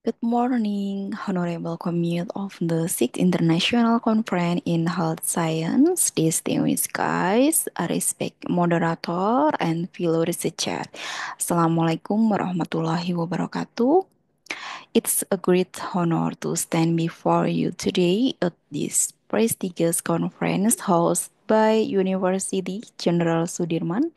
Good morning, Honorable Commute of the Sixth International Conference in Health Science, distinguished guys, respect moderator, and fellow researcher. Assalamualaikum warahmatullahi wabarakatuh. It's a great honor to stand before you today at this prestigious conference hosted by University General Sudirman.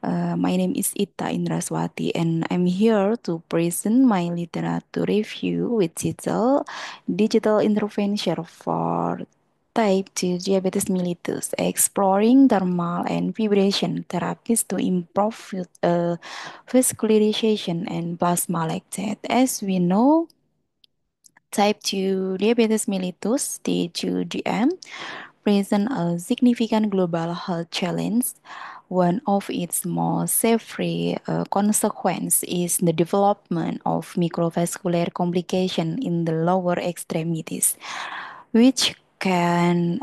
My name is Ita Indraswati, and I'm here to present my literature review with title Digital Intervention for Type 2 Diabetes Mellitus, Exploring Thermal and Vibration Therapies to Improve Vascularization and Plasma Lactate. As we know, Type 2 Diabetes Mellitus, T2DM, present a significant global health challenge. One of its most severe consequences is the development of microvascular complication in the lower extremities, which can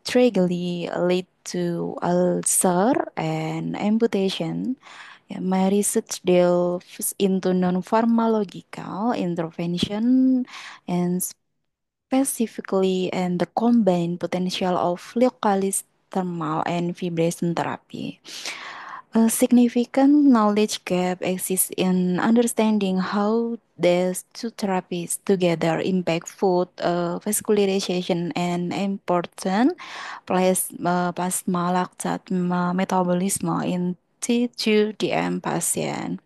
tragically lead to ulcer and amputation. Yeah, my research delves into non-pharmacological intervention and specifically and the combined potential of localized thermal and vibration therapy. A significant knowledge gap exists in understanding how these two therapies together impact food vascularization and important plasma lactate metabolism in T2DM patient.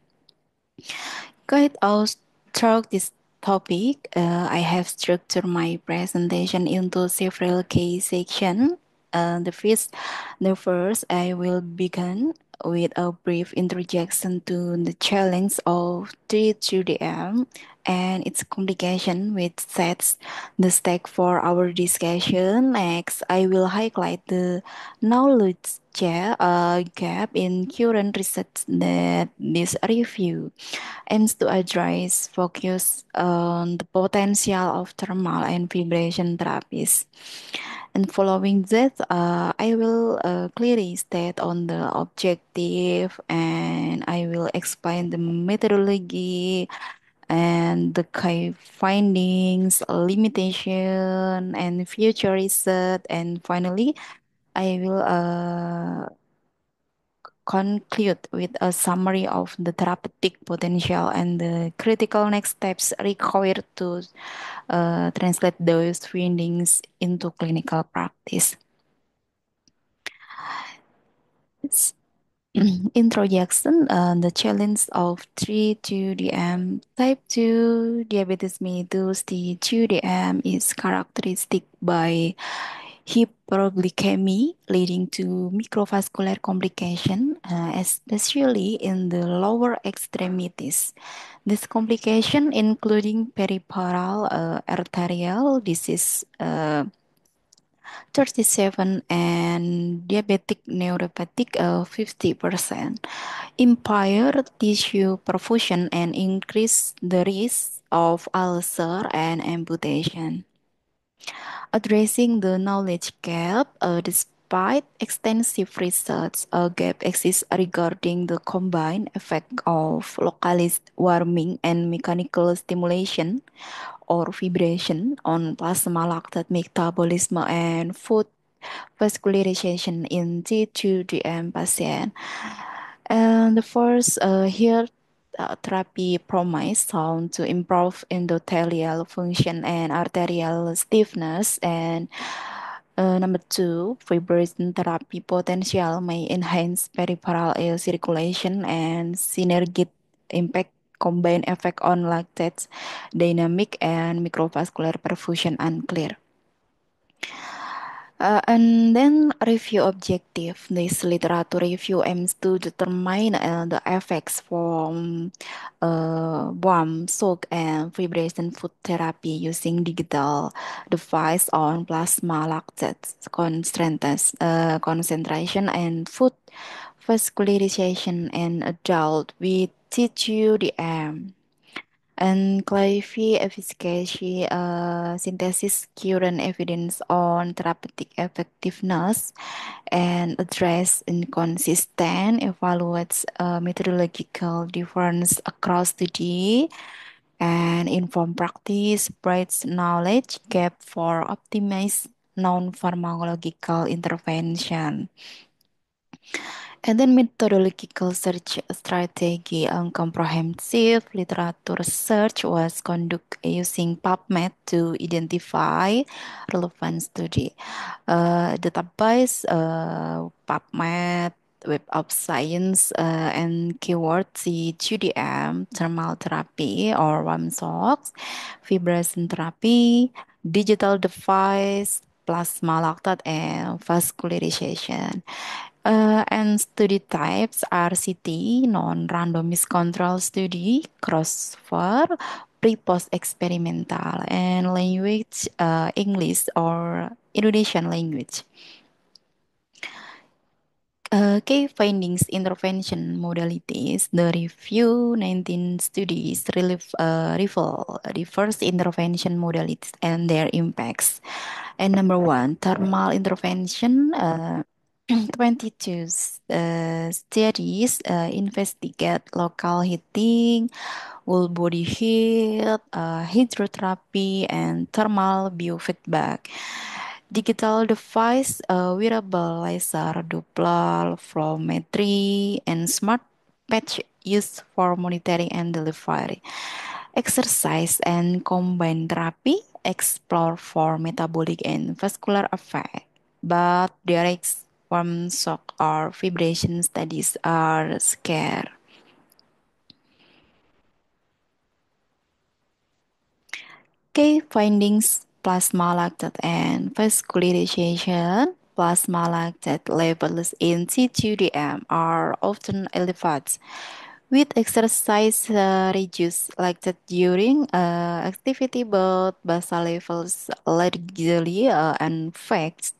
Guide us through this topic. I have structured my presentation into several key sections. The first, I will begin with a brief introduction to the challenge of 3-2DM and its complication, which sets the stake for our discussion. Next, I will highlight the knowledge gap in current research that this review aims to address, focus on the potential of thermal and vibration therapies. And following that, I will clearly state on the objective, and I will explain the methodology and the key findings, limitation, and future research. And finally, I will conclude with a summary of the therapeutic potential and the critical next steps required to translate those findings into clinical practice. It's introduction, the challenge of 3-2DM. Type 2 diabetes mellitus, the 2DM is characteristic by hyperglycemia leading to microvascular complication, especially in the lower extremities. This complication including peripheral arterial disease 37 and diabetic neuropathic 50%, impair tissue perfusion and increase the risk of ulcer and amputation. Addressing the knowledge gap, despite extensive research, a gap exists regarding the combined effect of localized warming and mechanical stimulation or vibration on plasma lactate metabolism and food vascularization in T2DM patient. And the first here therapy promised found to improve endothelial function and arterial stiffness. And number two, vibration therapy potential may enhance peripheral air circulation and synergic impact combined effect on lactate dynamic and microvascular perfusion unclear. And then review objective. This literature review aims to determine the effects from warm, soak, and vibration food therapy using digital device on plasma lactate concentration and food vascularization in adult with TQDM. And clarify efficacy synthesis current evidence on therapeutic effectiveness and address inconsistent evaluates methodological difference across study And informed practice bridges knowledge gap for optimized non-pharmacological intervention. And then methodological search strategy and comprehensive literature search was conducted using PubMed to identify relevant study. Database PubMed, Web of Science, and keyword CGDM, thermal therapy or WAMSOX, vibration therapy, digital device, plasma lactate, and vascularization. And study types are CT, non-randomized control study, crossover, pre-post experimental, and language English or Indonesian language. Key findings intervention modalities. The review 19 studies reveal the first intervention modalities and their impacts. And number one, thermal intervention. 22 studies investigate local heating, whole body heat, hydrotherapy, and thermal biofeedback. Digital device, wearable laser, Doppler, flowmetry, and smart patch used for monitoring and delivery. Exercise and combined therapy explore for metabolic and vascular effect, but direct from shock or vibration studies are scarce. Key findings plasma lactate and vascularization. Plasma lactate levels in C2DM are often elevated. With exercise, reduce lactate during activity, but basal levels largely unfixed.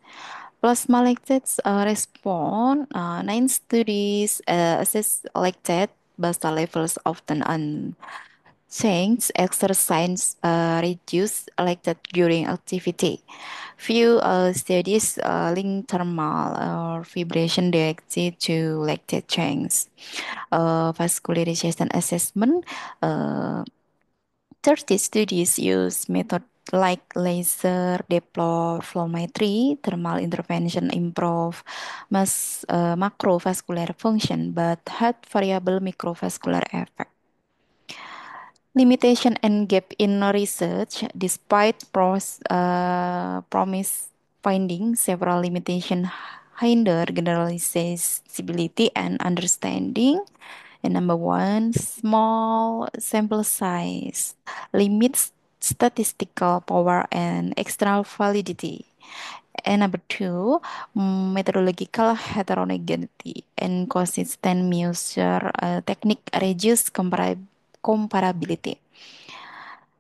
Plasma lactates respond. Nine studies assess lactate basal levels often unchanged. Exercise reduce lactate during activity. Few studies link thermal or vibration directly to lactate change. Vascularization assessment. Uh, 30 studies use method like laser, flowmetry, thermal intervention improve macrovascular function but had variable microvascular effect. Limitation and gap in research. Despite promise finding, several limitations hinder generalizability and understanding. And number one, small sample size limits statistical power and external validity. And number two, methodological heterogeneity and consistent measure technique reduce comparability.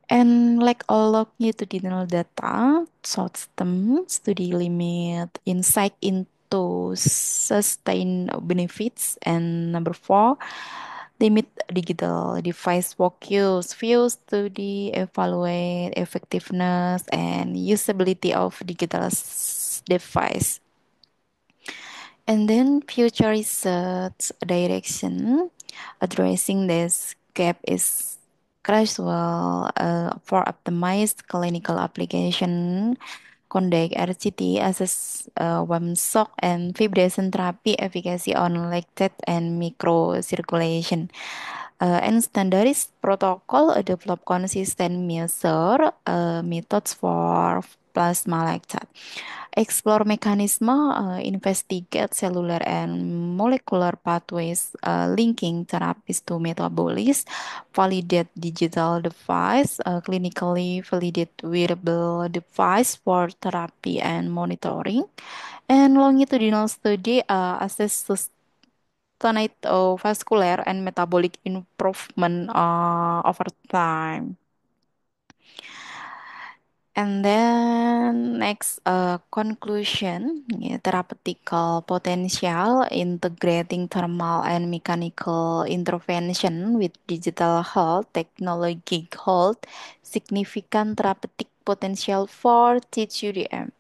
And like all longitudinal data, short term study limit insight into sustained benefits. And number four, limit digital device focus. Few study evaluate effectiveness and usability of digital device. And then future research direction addressing this gap is crucial for optimized clinical application, conduct RCT, assess WAMSOC and vibration therapy efficacy on lactate and microcirculation. And standardized protocol develop consistent measure methods for plasma lactate. Explore mechanism, investigate cellular and molecular pathways linking therapies to metabolism, validate digital device, clinically validate wearable device for therapy and monitoring, and longitudinal study assess sustained vascular and metabolic improvement over time. And then next conclusion, ya, therapeutical potential integrating thermal and mechanical intervention with digital health technology hold significant therapeutic potential for TCDM.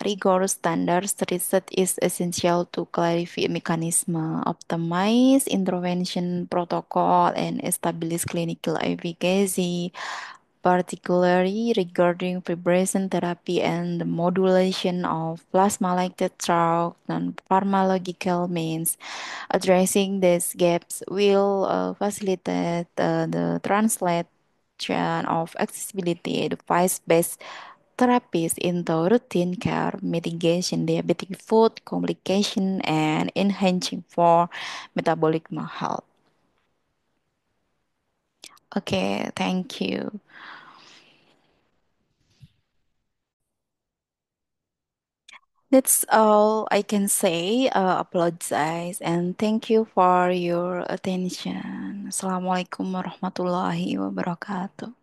rigorous standards, research is essential to clarify mechanism, optimize intervention protocol, and establish clinical efficacy, particularly regarding vibration therapy and the modulation of plasma-like through non-pharmacological means. Addressing these gaps will facilitate the translation of accessibility device-based therapies into routine care, mitigation diabetic food complication, and enhancing for metabolic health. Okay, thank you. That's all I can say. Apologize and thank you for your attention. Assalamualaikum warahmatullahi wabarakatuh.